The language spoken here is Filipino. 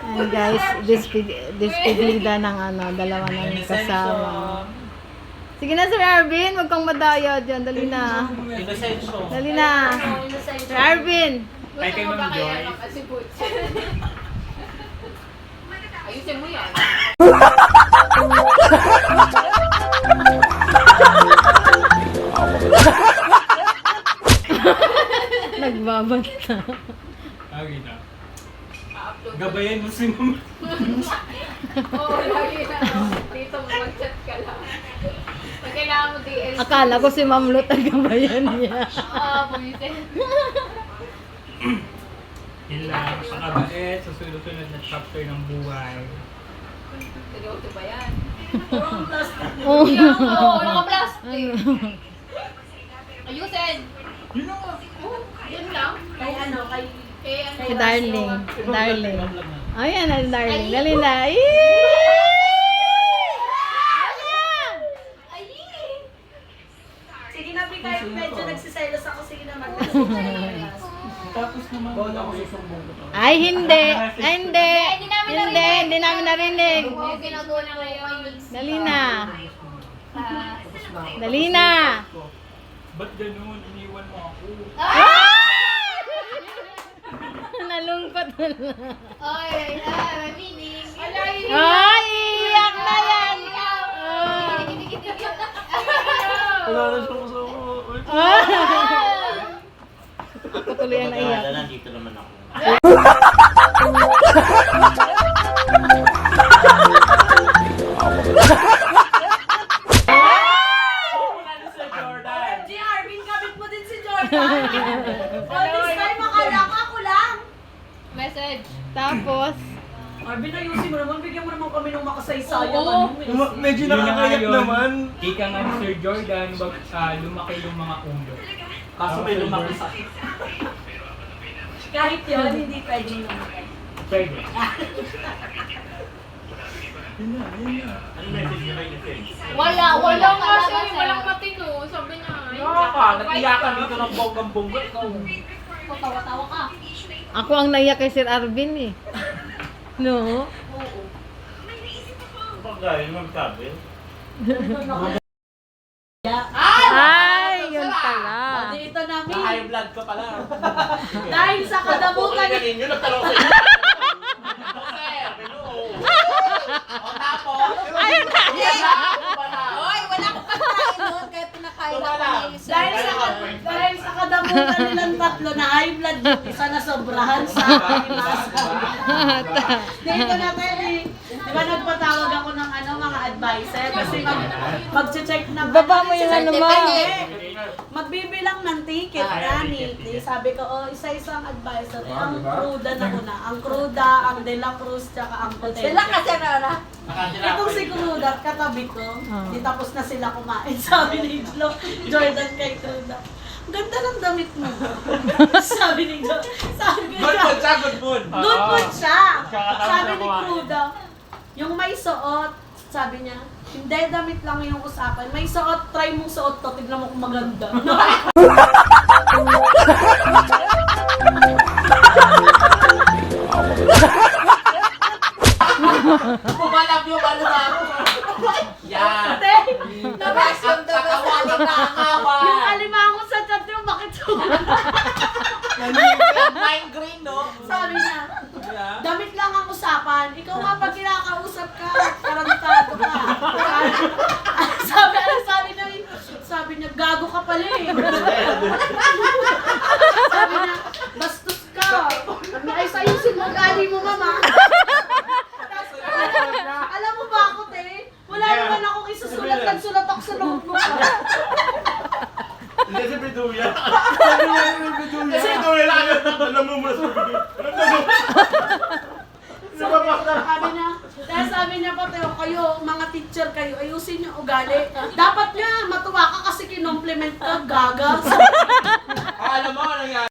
Ayan guys, despedida ng dalawa ng kasama. Sige na Sir Arvin, wag kang madaya dyan. Dali na. Dali na. Sir Arvin. Ay, kay Ma'am Joy. Ayusin mo yan. Nagbabanta. Okay na. Gabayan mo si Ma'am. Oo, lagi na. Dito mo mag-chat ka lang. Pag kailangan mo DLC. Akala ko si Ma'am Lot ang gabayan niya. Oo, bumitin. Yun lang. Pakabait sa sunod-sunod na chapter ng buhay. Seryoso ba yan? Oh. Oo, naka-plastic. Ayusin. Yun na nga. Yun lang. Kay ano, kay Si Darling. Darling. Ayan na, Darling. Dali na. sige na, kahit medyo nagsiselos ako, sige na Tapos naman. Bawala ko susumbong ko. Ay, hindi. Ay, hindi. Hindi namin narinig. Oo, ginagawa na ngayon. Dali na. Dali na. Ba't ganun? Iniwan mo ako. Nalungkot na lang. Oy, may meaning. Ay, iyak na yan. Oh. Wala na siya kasama. Ako tuloy ang naiyak. Nandito naman ako. OMG, Arvin, kabit mo din si Jordan. All this time, akala ko ako lang. Message. Tapos, Arvin, ayusin mo naman, bigyan mo naman kami ng makasaysayang Oo. Medyo nakakayak naman. Ika nga ni Sir Jordan, lumaki yung mga ulo. Kaso may lumaki sa Kahit yun, hindi pwedeng naman. Pwede. Ano message nyo kay Nicole? Wala nga siya. Walang matino. Sabi niya. Natiyakan dito ng bonggang-bongga. Ikaw. Tawa-tawa ka. ako ang naiyak kay Sir Arvin eh. No? Kapag gano'n mo sabi? Ay, yun pala. Dito namin. Na-high blood ka pala. Dahil sa kadamutan ni... Ganin nyo, nagtanong sa inyo. Sir, hello. O tapos? Ayun na. Oy, wala akong pagkain doon, kaya pinakain ako Wala. ni Dahil sa kadamutan nilang tatlo na high blood yung isa na sobrahan sa masa. Dito na tayo eh. Di ba nagpatawag ako ng mga advisor kasi mag-check na Baba mo yung ano mo. magbibilang ng ticket na ni. Sabi ko, isa-isang advisor. Ang cruda na una. Ang cruda, ang De La Cruz, tsaka ang Potato. Sila kasi na. Itong si Cruda, katabi ko. Di tapos na sila kumain. Sabi ni Jordan kay Cruda. Ang ganda ng damit mo. Sabi ni Jordan. Sabi ko Good food siya, good food. Good food siya. Sabi ni Cruda. Yung may suot, sabi niya, hindi, damit lang yung usapan. May suot, try mong suot to, tignan mo kung maganda. Pumalap yung ano na ako. Yan. Nabas yung Kakawalan na akawa. Yung alimango sa chat yung bakit Mind green, no? Sabi niya, damit lang ang usapan. Ikaw nga pag kinakausap ka, tarantado ka. Sabi niya, gago ka pala eh. Sabi niya, bastos ka. Ay, sayusin mo, gali mo mama. Alam mo ba ako, te? Wala naman akong isusulat. Nagsulat ako sa notebook. Hindi si Piduya. Si Piduya lang agad. Alam mo muna sa Piduya. Sabi niya pa, Teo, kayo, mga teacher kayo, ayusin niyo ugali. Dapat nga, matuwa ka kasi kinompliment ka, gaga. Alam mo, ano yan?